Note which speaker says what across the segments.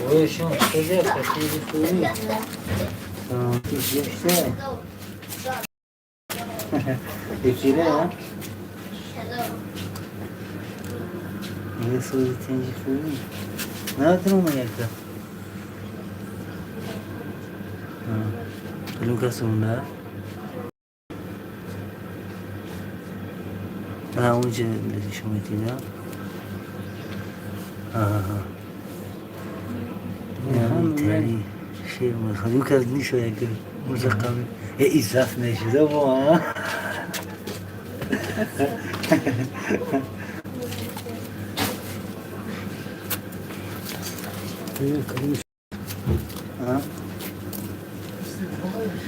Speaker 1: ويشون كذا كثير فوري يشتى يكيرا يسوي تنجي فوري ما تروح ما يكذا لوكا سونا اونجا اللي شميتينا يعني شيء ما خلوك أزني شوية كده مزقمة إيه إساف نشي ده بوا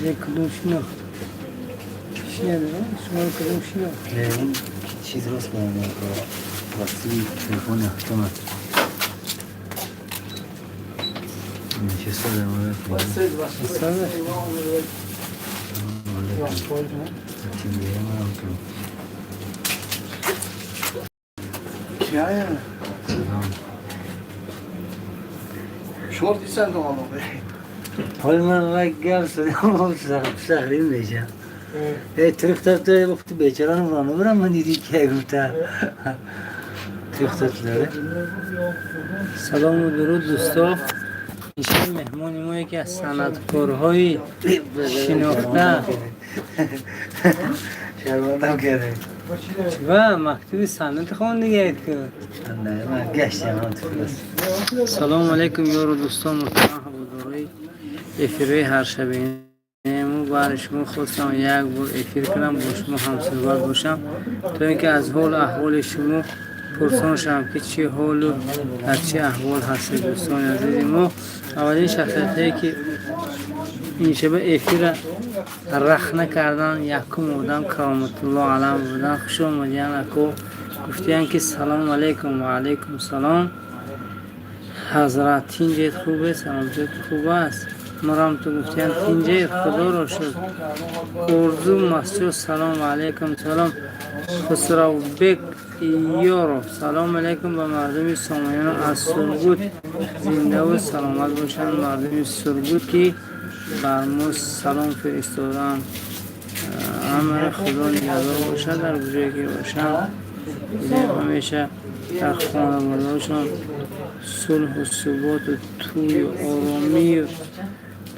Speaker 2: ده كلوش شنو؟ شنو هذا؟ شنو كلوش شنو؟
Speaker 1: لا شيء درس معنا وصلي تلفونه تمام شو السلام عليكم
Speaker 2: السلام
Speaker 3: Kaya. شورت sen de ama be.
Speaker 1: حال من رجال سلام سهرين بيجا تركت ترى وقت بيجران ورانو برا من يدي كي قلتا تركت ترى
Speaker 2: سلام و درود دوستان ایشان مهمونی ما یکی از صنعتکارهای شناخته
Speaker 1: شرمندم کرده
Speaker 2: و مکتوب صنعت خوان دیگه اید که
Speaker 1: نه من گشتم هم تو بس
Speaker 2: سلام علیکم یارو دوستان محترم هواداری افیره هر شبه مو برای شما خواستم یک بار افیر کنم با شما همصحبت باشم تا اینکه از حال احوال شما پرسان شدم که چی حال و از چه احوال هست دوستان عزیز ما. اولین شخصیتی که این شبه افیر رخ نکردن یکم آدم کرامت الله علم بودن خوش آمدین اکو گفتین که سلام علیکم و علیکم سلام حضرت تینجیت خوبه سلامتیت خوب است مرام تو گفتین تینجیت خدا رو شد ارزو مسجد سلام علیکم سلام خسرو بک یارو سلام علیکم به مردم سامعین از سرگوت زنده و سلامت باشن مردم سرگوت که بر ما سلام فرستادن همه خدا نگهدار باشد در کجایی که باشن همیشه در خانواده‌هاشون صلح و ثبات و توی و آرامی و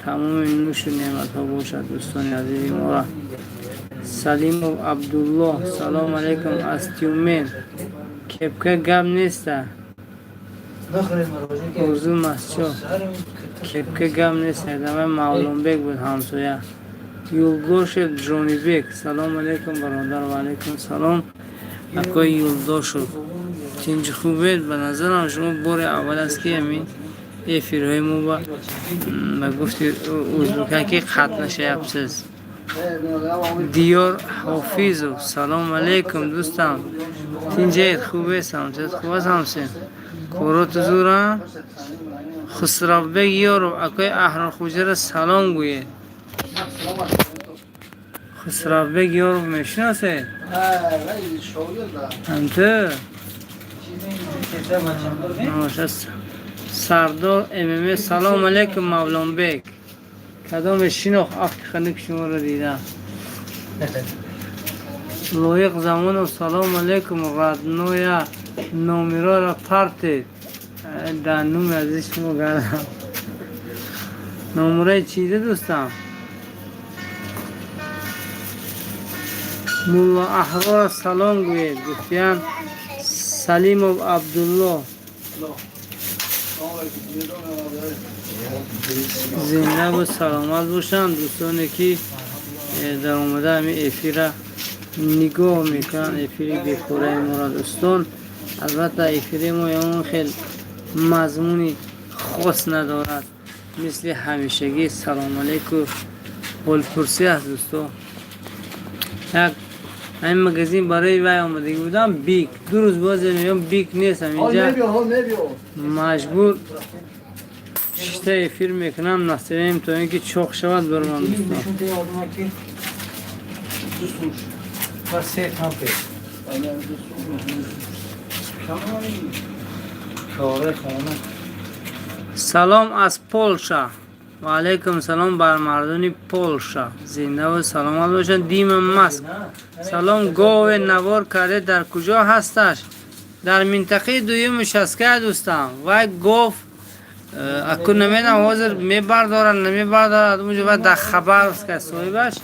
Speaker 2: تمام نوش و نعمت ها باشد دوستان عزیز ما را. سلیم و عبدالله سلام علیکم از تیومن کپکه گب نیسته ارزو مسجد کپکه گم نیست دمه معلوم بک بود همسویه یولداش جونی بک سلام علیکم برادر و علیکم سلام اکای یولداش تینج خوبه به نظرم شما بار اول است که همین افیرهای ما با گفتی ازبکه که خط نشه ابسز دیار حافظ سلام علیکم دوستم تینجید خوبه سلامتیت خوب است همسین کورات زورم خسرو بگ یارو اکای احرار خوجه سلام گوید خسرو بگ یارو میشناسه انت سردار امامه سلام علیکم مولان بگ کدام شناخت افتی خنک شما رو دیدم لایق زمان و سلام علیکم ردنوی نومیرا را پرتید در نوم عزیز شما گردم نومره چیده دوستم مولا احرار سلام گوید گفتیم سلیم و عبدالله زنده و سلامت باشن دوستانی که در اومده همین افیر نگاه میکنن افیر بخوره ما را دوستان. البته افیر ما اون خیلی مضمونی خاص ندارد مثل همیشگی سلام علیکم حالپرسی است دوستان. یک این مگزین برای وی آمدگی بودم بیک دو روز باز میگم بیک نیستم اینجا مجبور شته افیر میکنم نستریم تا اینکه چاق شود برمان دوستان.
Speaker 1: چاره خانه
Speaker 2: سلام از پولشا و علیکم سلام بر مردم پولشا زنده و سلامت باشند. دیم مست سلام گاو نوار کرده در کجا هستش؟ در منطقه دویم شسکه دوستان و گاو اکو نمیدونم حاضر میبردارن نمیبردارن اونجا باید در خبر است که صاحبش،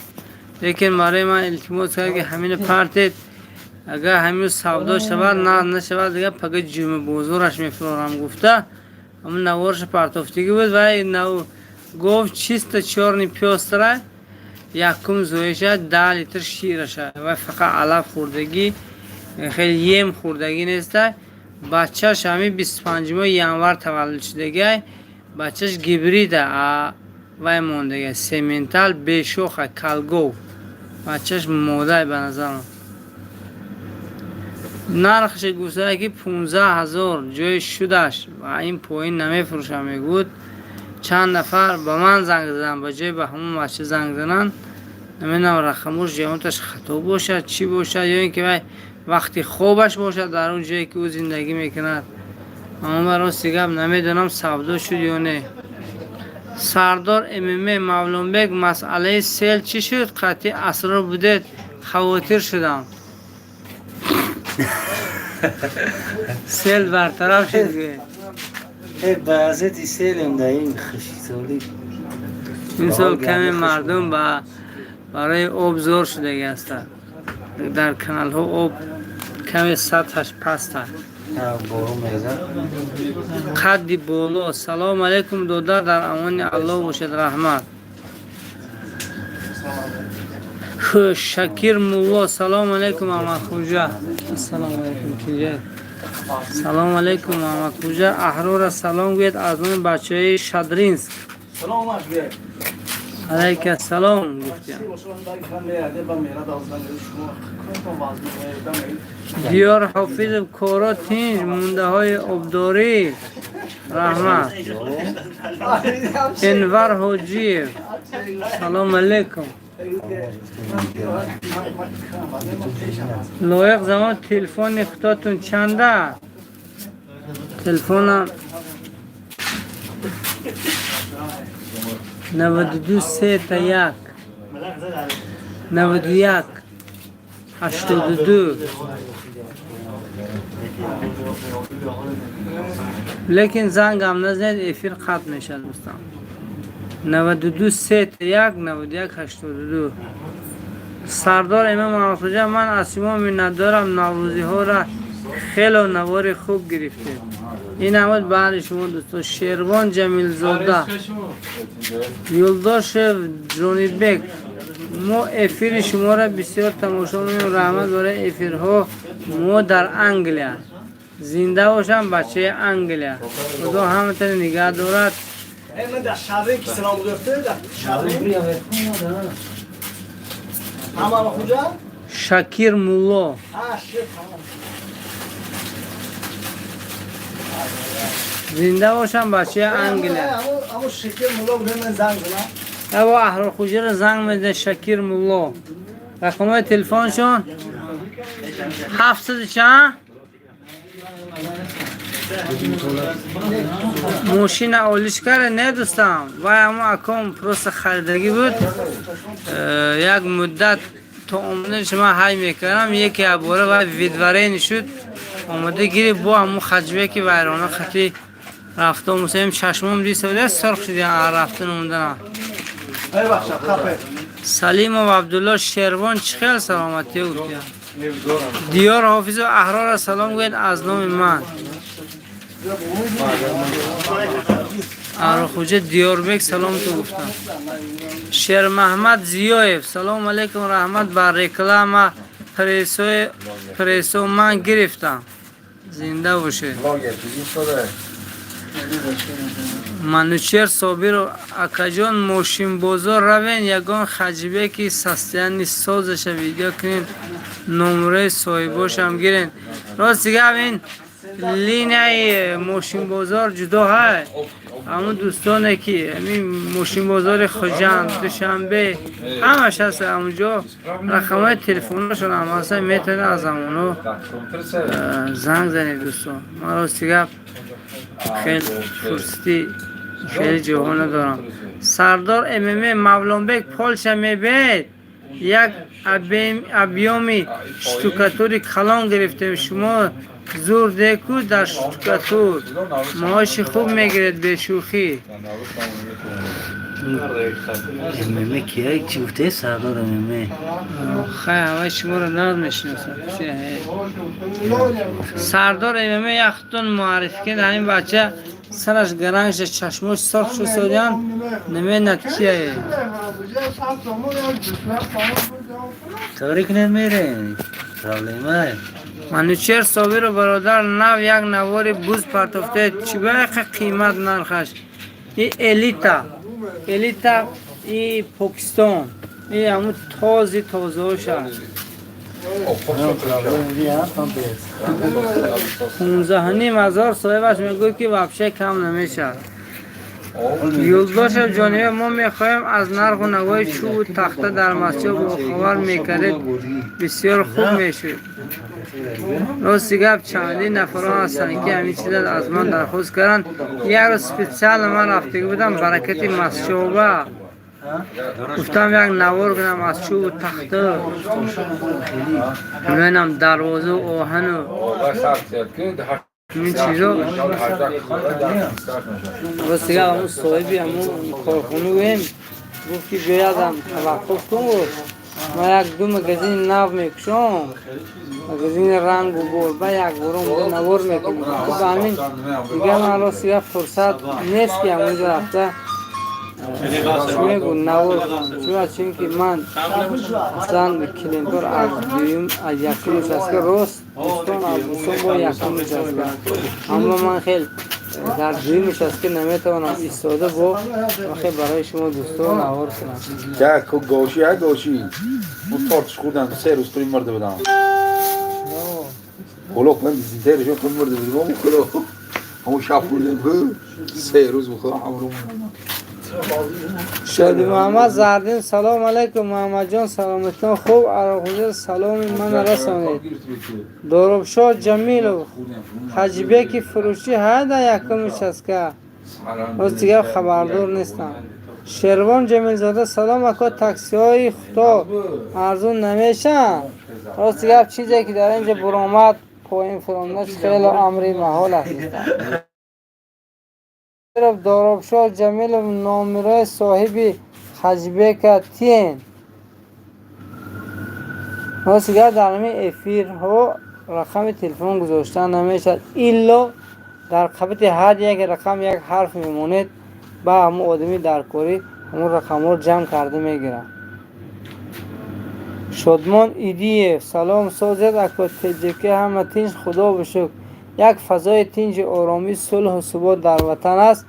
Speaker 2: لیکن برای من التماس کرد که همین پارتید اگر همین سودا شود نه نشود دیگه پگه جمعه بزرگش میفرارم گفته. همون نوارش پرتافتگی بود و این گفت چیست 4 پیاستره یکم زویشه 10 لیتر شیرشه و فقط علف خوردگی خیلی یم خوردگی نیسته. بچهش همین 25 ینور تولد شدگی، بچهش گیبریده و موندگی سیمنتال بشوخه کلگو، بچهش موده به نظرم. نرخش گوسره که 15,000 جای شدش و این پایین نمیفروشم میگود. چند نفر به من زنگ زدن به جای به همون بچه زنگ زدن، نمیدونم رقمش جوانتش خطا باشد چی باشد یا اینکه وقتی خوبش باشد در اون جایی که او زندگی میکند. اما برای سیگب نمیدونم سودا شد یا نه. سردار امامه مولانبک مسئله سیل چی شد؟ قطعی اسرار بودید خواطر شدم. سیل برطرف شد که
Speaker 1: بعضی سیل هم در این خشکسالی
Speaker 2: این سال کمی مردم برای آب زور شده است. در کانال ها آب کمی سطحش پست است. قدی بالا. سلام علیکم دادر در امان الله باشد رحمت. شکیر مولا سلام علیکم احمد خوجا. السلام علیکم کیجا. سلام علیکم احمد خوجا. احرار سلام گوید از اون بچه شادرینسک.
Speaker 3: سلام علیکم.
Speaker 2: علیکم السلام گفتیم. دیار حافظ کارا تینج مونده های آبداری رحمت. انور حاجی سلام علیکم. لایق زمان تلفن اختاتون چنده؟ تلفنم 92 3 تا 1 91 82 لیکن زنگم نزنید افیر قطع میشه دوستان. 92 3 تا 1 91 82. سردار امام آفریجا من از شما منت دارم نوروزی ها را خیلی نوار خوب گرفتید. این همه بعد شما دوستان. شیروان جمیل زاده یلداش جونی بک ما افیر شما را بسیار تماشا می‌کنیم. رحمت برای افیرها. ما در انگلیا زنده باشم بچه انگلیا خدا همتون نگه دارد.
Speaker 3: من در شهری که سلام گرفته در شهری همه خوجا
Speaker 2: شکیر مولا زنده باشم بچه انگلیا.
Speaker 3: همون شکر مولا بوده من زنگ زنم.
Speaker 2: او احرار خوجی را زنگ میده شکیر مولا. رقم تلفنشون 700 چند؟ ماشین اولیشکر نه دوستان و اما اکام پروس خریدگی بود. یک مدت تا آمده شما های میکردم یکی عباره و ویدواره شد آمده گیری با همون خجبه که ویرانه خطی رفته مسیم چشمم دیسته بوده سرخ شدی رفته نمونده. سلیم و عبدالله شیروان چه خیلی سلامتی بود. دیار حافظ و احرار سلام گوید از نام من. احرار خوجه دیار بک سلام تو گفتم. شیر محمد زیایف سلام علیکم رحمت بر رکلام پریسو من گرفتم. زنده باشه. منوچر صابر و اکجان ماشین بازار روین یگان خجیبه که سستیانی سازش ویدیو کنین نمره صاحباش هم گیرین. راست دیگه این لینه ماشین بازار جدا های اما دوستانه که همین ماشین بازار خجند دوشنبه همش هست اونجا رقمای تلفنشون هم هست میتونه از همونو زنگ زنید دوستان. من راستی گفت خیلی فرصتی خیلی جوانه دارم. سردار امامه مولانبک پالش میبید یک ابیامی شتوکاتوری کلان گرفتیم شما زور دکو در شتوکاتور معاش خوب میگیرید به شوخی.
Speaker 1: امامه کیه چی گفته سردار امامه؟
Speaker 2: خیلی همه شما رو ناد میشناسم. سردار امامه یک خودتون معرفی کرد. همین بچه سرش گرنگش چشموش سرخ شو سودیان نمید کیه
Speaker 1: تاریک نمیره پرابلمه
Speaker 2: منوچهر صابر و برادر نو یک نواری بوز پرتفته چی باید قیمت نرخش. این الیتا این پاکستان این همون تازه هاش هست 15,500 صاحبش میگوی که وابشه کم نمیشه. یولداش جانبه ما میخوایم از نرخ و نوای چوب و تخته در مسجد با خبر میکردید بسیار خوب میشود. راستی گفت چندی نفران هستن که همین چیز از من درخواست کردن. یک روز سپیسیال من رفته بودم برکت مسجد گفتم یک نوار کنم از چوب و تخته ببینم دروازه و آهن و این چیزا. راستی گفت همون صاحبی همون کارخونه بیم گفت که بیادم توقف کن ما یک دو مگزین نو میکشم مگزین رنگ و گربه یک برام نوار میکنم. خب همین دیگه من راستی گفت فرصت نیست که همونجا رفته میگو نوار کنم چون که من اصلا کلینتور از دویم از یکی نشسته راست دوستان از دوستان با یکی نشسته اما من خیلی در دویم نشسته نمیتوانم ایستاده با خیلی برای شما دوستان نوار کنم.
Speaker 4: یک گوشی اون تارتش خوردن 3 روز توی مرده بدم خلاق من دیزیترشون توی مرده بدم همون شب خوردم 3 روز بخورم همون
Speaker 2: شادی محمد زردین سلام علیکم محمد جان سلامتون خوب عراقوزه سلام من رسانید. دوربشاه جمیل و حجبه فروشی هایده یکمش است که باز دیگه خبردار نیستم. شروان جمیل زاده سلام اکا تاکسی های خدا ارزون نمیشن. باز دیگه چیزی که در اینجا برآمد پایین فرامدش خیلی امری محال است. دارابشاه جمیل و نامرای صاحبی حجبه تین واسه در همین افیر ها رقم تلفن گذاشتن نمیشد ایلا در قبط هر یک رقم یک حرف میمونید با همون آدمی در کاری همون رقم ها جمع کرده میگیرن. شادمان ایدیه سلام سازد اکا تجکه همه تینج خدا بشک یک فضای تینج آرامی صلح و ثبات در وطن است.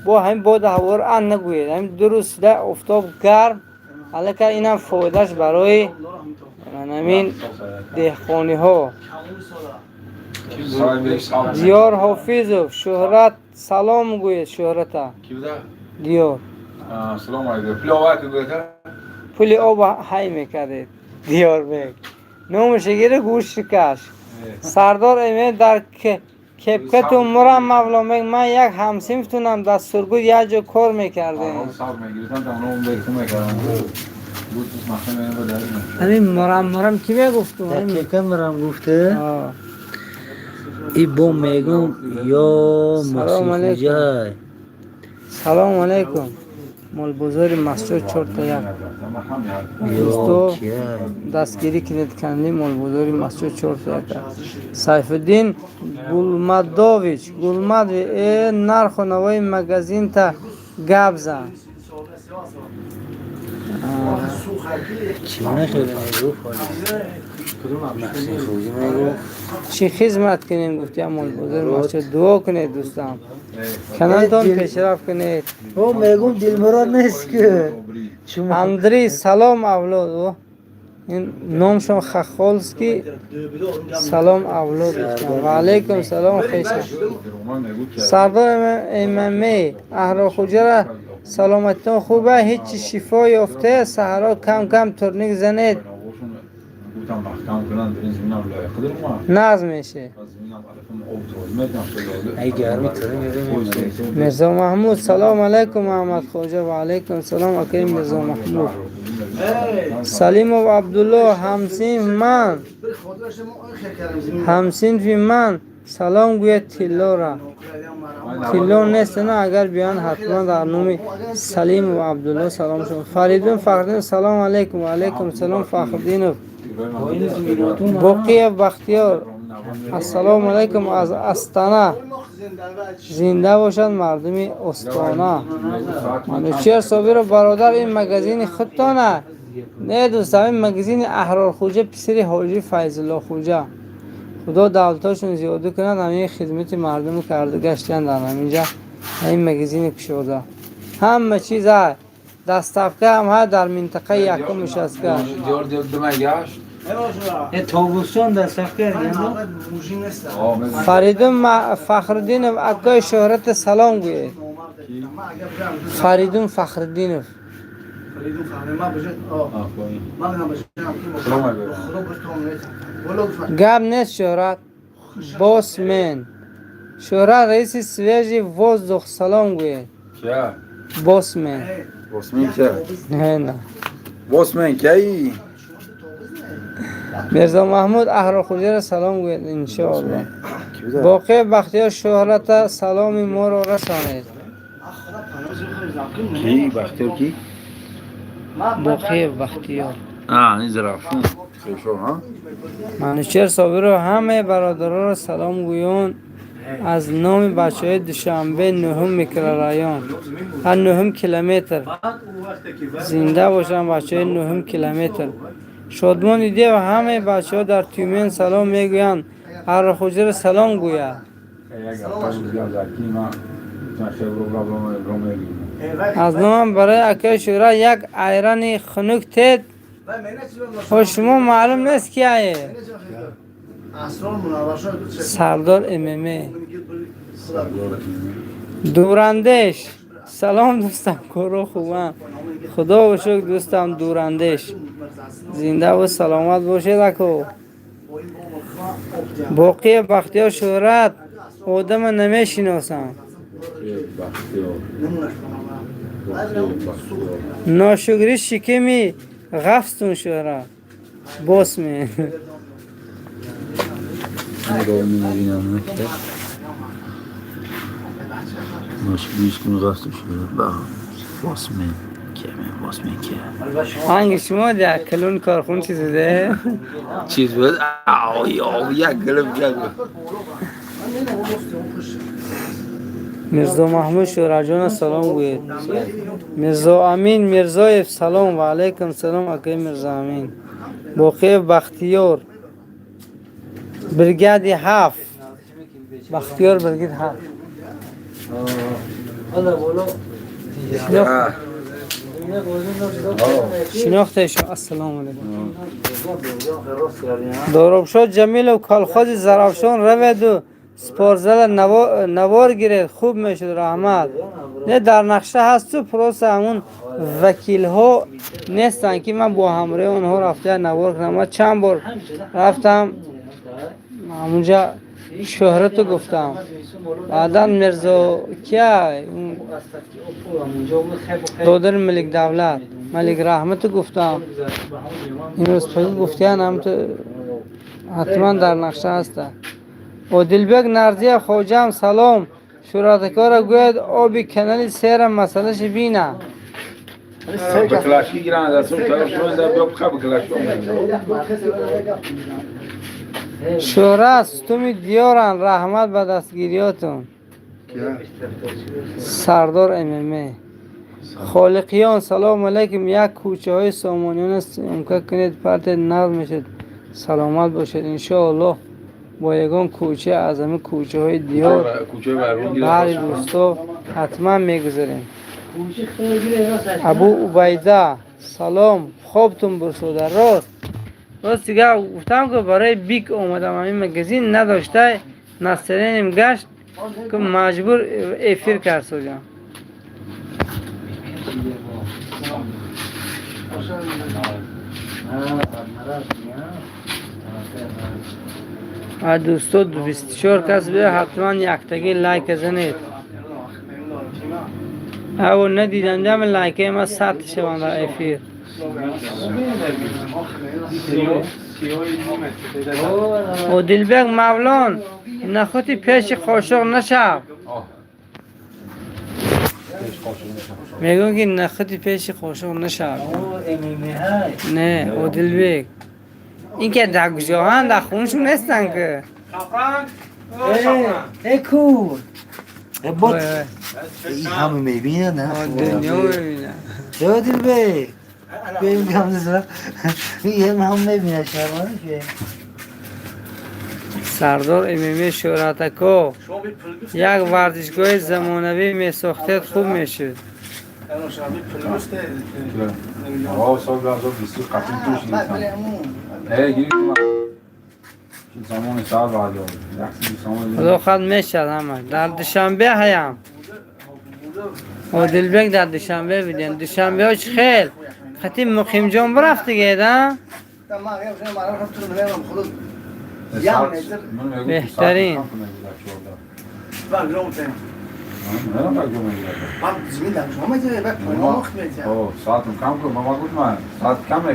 Speaker 2: با همین باد هوا رو ان نگوید همین درست ده افتاب گرم البته اینم فایدهش برای همین دهقانی ها. دیار حافظ شهرت سلام گوید شهرت دیار
Speaker 4: سلام علیکم
Speaker 2: پولی آب های میکردید دیار بیگ نومشه گیره گوش کش. سردار امید در کپکت عمرم مولا میگ من یک همسیمتونم دستورگو یک جا کار میکردیم. همین مرم کی میگفتم؟
Speaker 1: در کپکت مرم گفته؟ ای بوم میگم یا محسن خوجای
Speaker 2: سلام علیکم مال بزرگ مسجد چرت یک دوستو دستگیری کنید کنی مال بزرگ مسجد چرت یک سیف الدین گلمدویچ گلمدوی نرخ و نوای مگزین تا گپ زد
Speaker 1: چی نخیلی میگفت محسن خوجی میگفت
Speaker 2: چی خدمت کنیم گفتی مال بزرگ مسجد دعا کنید دوستان کنالتون پیشرفت کنید.
Speaker 1: او میگم دلمراد نیست که
Speaker 2: اندری سلام اولاد این نامشون خخالسکی سلام اولاد و علیکم سلام خیشم سردار امامی اهرا خوجه سلامتتون خوبه هیچ شفا یافته سحرا کم کم ترنیک زنید ناز میشه
Speaker 1: ای گرمی تره میره
Speaker 2: مرزا محمود سلام علیکم محمد خوجه و علیکم سلام اکرم مرزا محمود سلیم و عبدالله همسین فی من سلام گوید تیلو را تیلو نیست نه اگر بیان حتما در نوم سلیم و عبدالله سلام شد فریدون فخردین سلام علیکم و علیکم سلام فخردین بقیه بختیار السلام علیکم از استانه زنده باشد مردم استانه منوچهر صابر برادر این مگزین خودتانه نه دوستان این مگزین احرار خوجه پسر حاجی فیض الله خوجه خدا دولتاشون زیاده کند همه خدمت مردم کرده گشتن در همینجا این مگزین کشوده همه چیز های دستفکه هم های در منطقه یکمش است که
Speaker 1: یه تابوستان در صف کردیم
Speaker 2: فریدون فخردین اکای شهرت سلام گوید فریدون فخردین گب نیست شهرت باس من شهرت رئیس سویجی وزدخ سلام گوید باس من نه
Speaker 4: باسمن کی
Speaker 2: مرزا محمود احرار خوجه سلام گوید انشاءالله باقی بختیار شهرت سلام ما را رسانید
Speaker 4: کی بختیار کی
Speaker 2: باقی بختیار
Speaker 4: این زرافشون خیشو ها
Speaker 2: منوچهر صابر و همه برادران را سلام گویون از نام بچه های دوشنبه نهم میکرورایان هر 9 کیلومتر زنده باشن بچه های 9 کیلومتر شادمان دیده و همه بچه ها در تیومن سلام میگویند هر خوجه را سلام گوید از نام برای اکای شورا یک ایران خنک تید و شما معلوم نیست کی آیه سردار امامه دورندش سلام دوستم کورو خوبم خدا و شکر دوستم دورندش زنده و سلامت باشید اکو باقی بختیار شهرت آدم نمیشناسم ناشکری شکمی غفستون شهرت باس می هنگ شما در کلون کارخون چیز ده؟
Speaker 4: چیز بود یک گلم کرد
Speaker 2: مرزا محمود شورجان سلام گوید مرزا امین مرزایف سلام و علیکم سلام اکی مرزا امین باقی بختیار برگاد 7 بختیار برگاد 7 شناختش السلام علیکم دارابشاه جمیل و کالخاز زرافشان روید و سپارزل نوار گیرید خوب میشد رحمت نه در نقشه هست تو پروس همون وکیل ها نیستن که من با همراه اونها رفته نوار کنم من چند بار رفتم همونجا شهرتو گفتم بعدا مرزا کیا دادر ملک دولت ملک رحمتو گفتم این روز پاکی گفتیان هم تو حتما در نقشه هسته و دلبگ نرزی خوجه هم سلام شوراتکار گوید آبی کنالی سیرم مسئلهش بینه
Speaker 4: بکلاشی گیرن از اون طرف شما در بیاب خواه بکلاشی
Speaker 2: شهرت ستومی دیارن رحمت به دستگیریاتون سردار امامه خالقیان سلام علیکم یک کوچه های سامانیان است امکان کنید پرت نقل میشد سلامت باشد انشاءالله با یگان کوچه از همه کوچه های دیار بر دوستا حتما میگذاریم ابو عبیده سلام خوابتون برسوده راست باز دیگه گفتم که برای بیک اومدم این مگزین نداشته نسترینیم گشت که مجبور افیر کرد سوجا دوستو 24 کس بیه حتما یکتگی لایک زنید او ندیدم جمع لایکه ما 100 شوان در افیر و دلبگ مولان نخوتی پیش خاشق نشب میگون که نخوتی پیش خاشق نشب نه و دلبگ این که در گجاهان در خونشون نیستن که
Speaker 1: ای کول بود این همه میبینه نه
Speaker 2: دنیا ببینن
Speaker 1: چه دل بی بیم کم دستم این هم میبینه شرمانه
Speaker 2: سردار امیمی شهرتکو یک ورزشگاه زمانوی می ساختید خوب میشد
Speaker 4: سال 2020 قطعی توش نیستم گیری زمان سال بعد
Speaker 2: خدا خود میشد همه در دوشنبه هایم و دلبگ در دوشنبه بیدین دوشنبه هاش خیل خطی مقیم جان برفت دیگه ده بهترین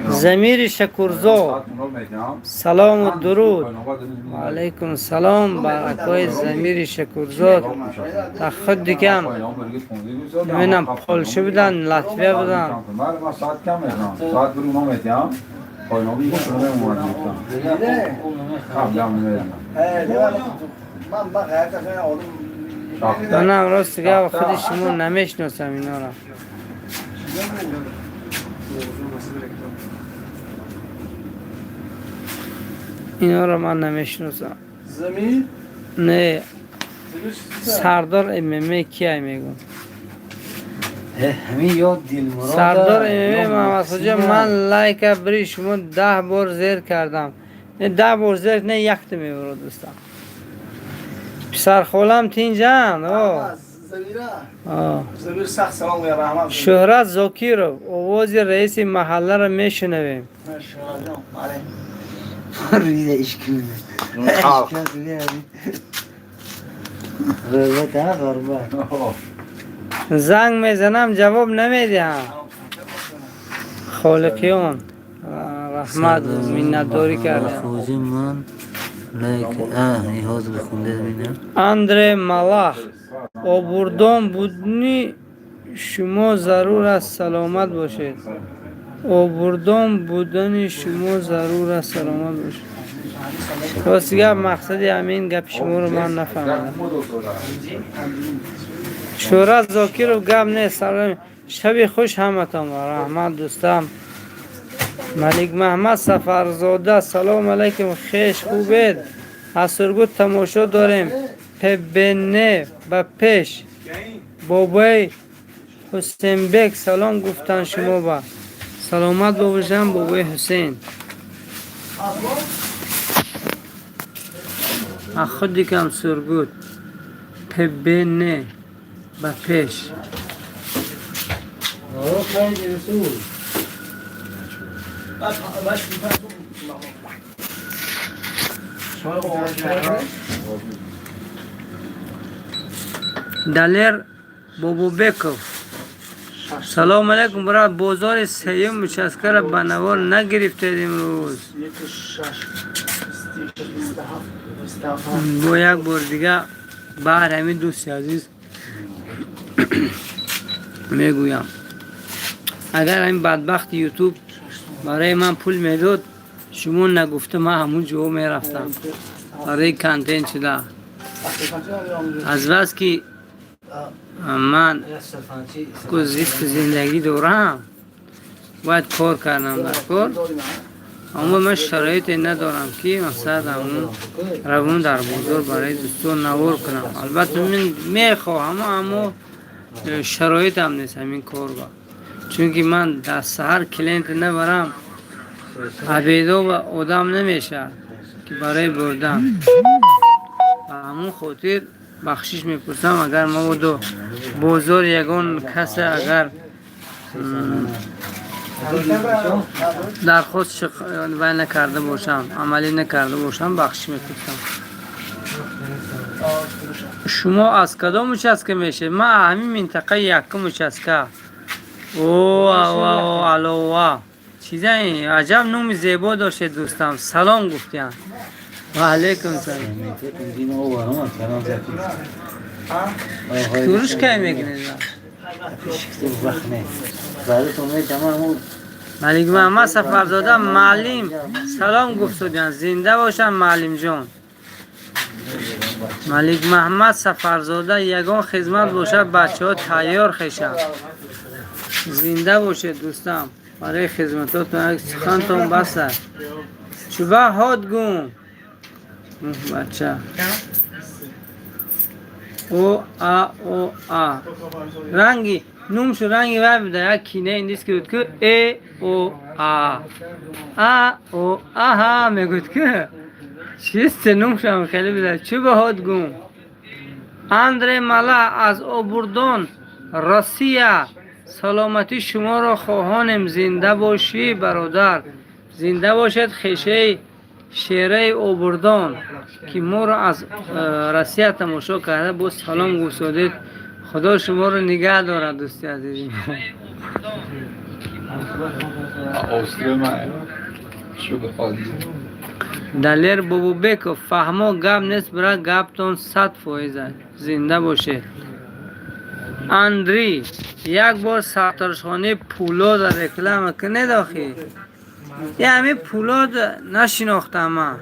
Speaker 2: زمیر شکرزو سلام و درود علیکم السلام برکای زمیر شکرزو تا خود دیگم ببینم پولشو بدن لطفیه بدن منم راست دیگه خود شما نمیشناسم اینا را اینا را من نمیشناسم
Speaker 3: زمین؟
Speaker 2: نه سردار امیمی کیه میگم
Speaker 1: همین یاد دل مراد
Speaker 2: سردار امیمی محمد خوجا من لایک بری شما 10 بار زیر کردم نه 10 بار زیر نه یکت میبرد دوستم سرخولم تینجان
Speaker 3: زمیر سخت سلام و رحمت
Speaker 2: شهرت زاکیرو آواز رئیس محله را میشنویم
Speaker 1: ریده اشکونه اشکونه غربت ها غربت
Speaker 2: زنگ میزنم جواب نمیدهم خالقیان رحمت منتداری کردم
Speaker 1: فوزی من لایک این حاضر بخونده ببینم
Speaker 2: اندره ملاخ آبوردان بودنی شما ضرور است سلامت باشید آبوردان بودن شما ضرور است سلامت باشید راستیگه مقصد همین گپ شما رو من نفهمیدم شهرت زاکر رو گپ نیست سلام شب خوش همتان رحمت دوستم ملک محمد سفرزاده سلام علیکم خیش خوبید از سرگوت تماشا داریم پبنه با پیش بابای حسین بک سلام گفتن شما با سلامت باشم بابای حسین خود دیگم سرگوت پبنه با پیش دلیر بابو بکو سلام علیکم برای بازار سیم مشسکر بنوال نگرفتید امروز با یک بار دیگه بر همین دوستی عزیز میگویم اگر این بدبخت یوتیوب برای من پول میداد شما نگفته من همون جو میرفتم برای کانتنت شده از بس که من زیست زندگی دارم باید کار کردم در کار اما من شرایط ندارم که مثلا همون روون در بازار برای دوستان نوار کنم البته من میخواهم اما شرایط هم نیست همین کار با چون که من در سهر کلینت نبرم عبیدو و آدم نمیشه که برای بردن و همون خاطر بخشش میپرسم اگر ما بودو بزرگ یگان کس اگر درخواست وی نکرده باشم عملی نکرده باشم بخشش میپرسم. شما از کدام участке میشه؟ ما همین منطقه یکم участке. او علاوه چیزایی عجب نوم زیبا داشته دوستم. سلام گفتیم. و علیکم سلام. توروش که میکنید؟ ملک محمد سفرزاده معلم سلام گفتیم. زنده باشن معلم جان. ملک محمد سفرزاده یگان خدمت باشه بچه ها تیار خیشن. زنده باشه دوستم. برای خدمتاتون یک سخنتون بسه. چوبه هات گون بچه او رنگی نومشو رنگی وی بده. یک کینه این دیست که بود که ای او او ها میگود که چیست نومشو هم خیلی بده. چوبه هات گون اندره ملا از اوبردون روسیه سلامتی شما را خواهانم. زنده باشی برادر. زنده باشد خیشه شیره اوبردان که ما را از روسیه تماشا کرده با سلام گوسادید. خدا شما را نگه دارد دوستی عزیزی. دلیر بابو بکو فهمو گپ نیست برای گپتون 100%. زنده باشه. اندری یک بار سرترشخانه پولاد رکلام کنه داخل. یه همه پولاد نشناختم من.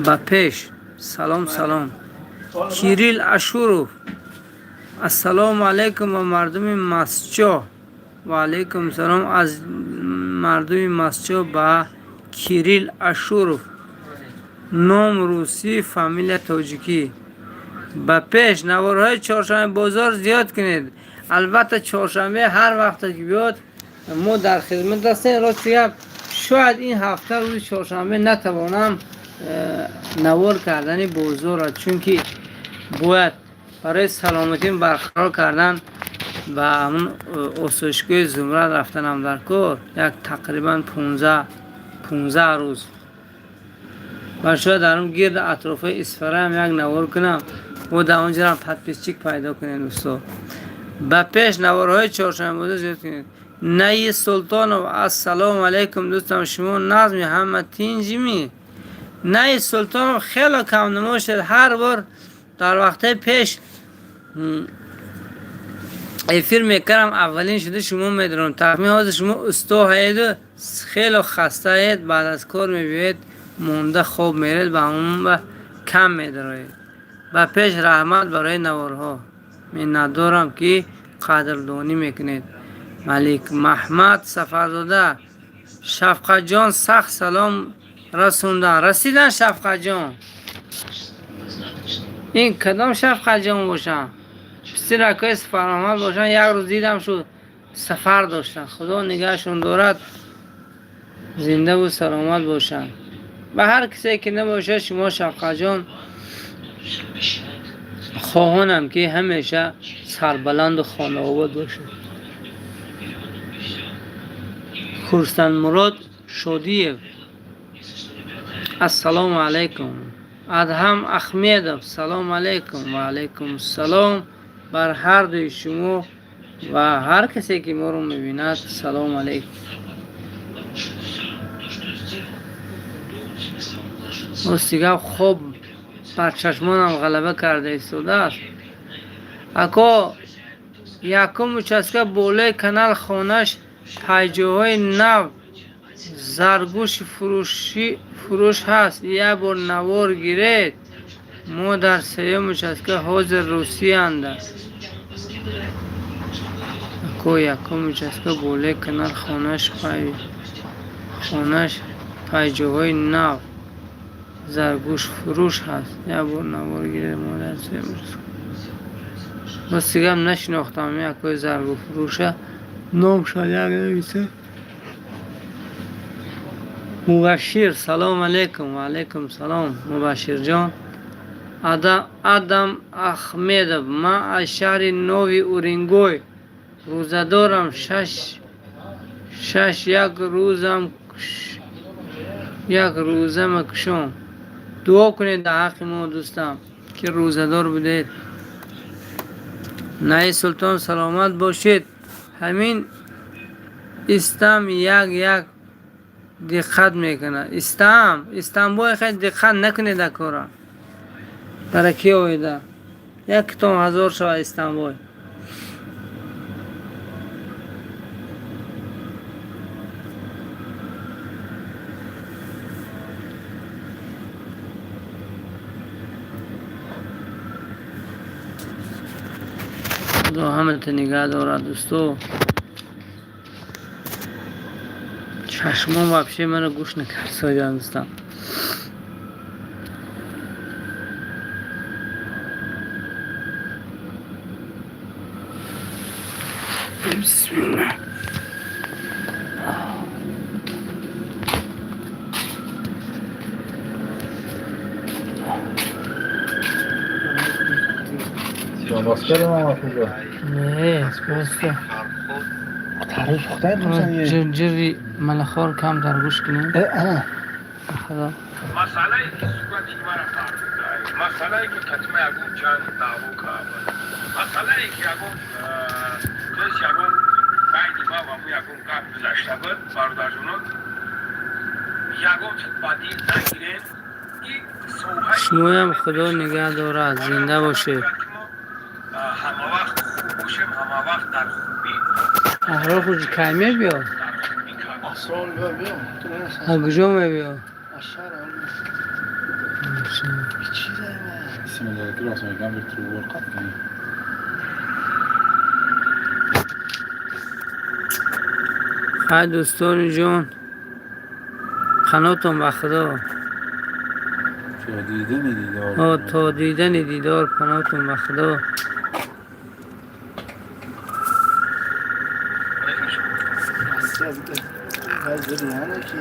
Speaker 2: با پیش سلام کیریل اشوروف السلام علیکم و مردم مسجد. و علیکم سلام از مردم مسجد با کیریل اشوروف. نام روسی فامیل تاجیکی. با پیش نوارهای چهارشنبه بازار زیاد کنید. البته چهارشنبه هر وقت که بیاد ما در خدمت هستیم. راست بگم شاید این هفته روز چهارشنبه نتوانم نوار کردن بازار را چون که باید برای سلامتی برقرار کردن و همون آسایشگاه زمرد رفتنم در کار یک تقریبا 15 روز و شاید در اون گرد اطراف اسفره هم یک نوار کنم و در اونجا هم پتپیسچیک پیدا کنید دوستا. با پیش نوارهای چهارشنبه بازار زیاد کنید. نی سلطانو السلام علیکم دوستان. شما نظم همه تینجیمی. نی سلطانو خیلی کم نما شد. هر بار در وقت پیش افیر میکرم اولین شده شما میدونم تخمین حاضر شما استا هید خیلی خسته هید بعد از کار میبید مونده خوب میرید و همون کم میدارید. با پیش رحمت برای نوارها من ندارم که قدردانی میکنید. ملک محمد سفرزاده شفقت جان سخت سلام رسیدن شفقت جان. این کدام شفقت جان باشن؟ پسی رکای سفرآمد باشن. یک روز دیدم شد سفر داشتن. خدا نگهشون دارد. زنده و سلامت باشن. به هر کسی که نباشه شما شفقت جان خواهانم که همیشه سربلند و خانه آباد باشه. خورستان مراد شادیه السلام علیکم. ادهم احمدov سلام علیکم. و علیکم السلام بر هر دوی شما و هر کسی که ما رو میبیند سلام علیکم. مستیگه خوب بر چشمانم غلبه کرده ایستاده است. اکا یکم участке بالای کانال خانش پیجوهای نو زرگوش فروش هست. یک بار نوار گیرید. ما در سیم участке حاضر روسی انده. اکا یکم участке بالای کانال خانش پیجوهای نو زرگوش فروش هست. یه بار نوار گیره مادر چه امروز بس دیگه هم نشناختم یک کوی زرگو فروشه نام شد یک نویسه مبشر. سلام علیکم. و علیکم سلام مبشر جان. ادم احمدov. من از شهر نوی اورنگوی روزه دارم. شش یک روزم کشم. دعا کنید در حق ما دوستم که روزه دار بودید. نای سلطان سلامت باشید. همین استم یک دقت میکنه. استنبول خیلی دقت نکنید در کارا. برکی آیده 1,000 شو استنبول. خدا همه نگاه داره دوستو. چشمام وابشه منو گوش نکرد سایان دوستم. بسم الله.
Speaker 4: جان باسکر ما خوبه.
Speaker 2: نه اسپرسه
Speaker 3: تعریف خدای دوستان
Speaker 2: جرجری ملخور کم در گوش کنیم. خدا
Speaker 5: مسئله ای که صورتی مرا فرمودند، مسئله ای که کتمه یکون چند دعوو کردند، مسئله ای که یکون کس یکون بین ما و مو یکون قبل گذشته بود برادر جونم یکون بدی نگیرین. این سوحه
Speaker 2: شما هم خدا نگه داره. زنده باشه.
Speaker 5: همه وقت خوب باشیم، همه وقت در خوبی
Speaker 2: احرا خود کلمه بیا.
Speaker 5: در خوبی کردیم.
Speaker 3: اسرار بیا
Speaker 2: هگجا بیا.
Speaker 3: اشار
Speaker 4: بسم الله که راست میگم بهتر ورقت کنی.
Speaker 2: خیلی دوستان جان قناتون به خدا. تا دیدن دیدار قناتون به خدا.
Speaker 3: از دیانه که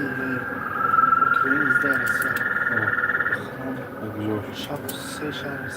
Speaker 3: اوکراین زده است. شب 3 شهر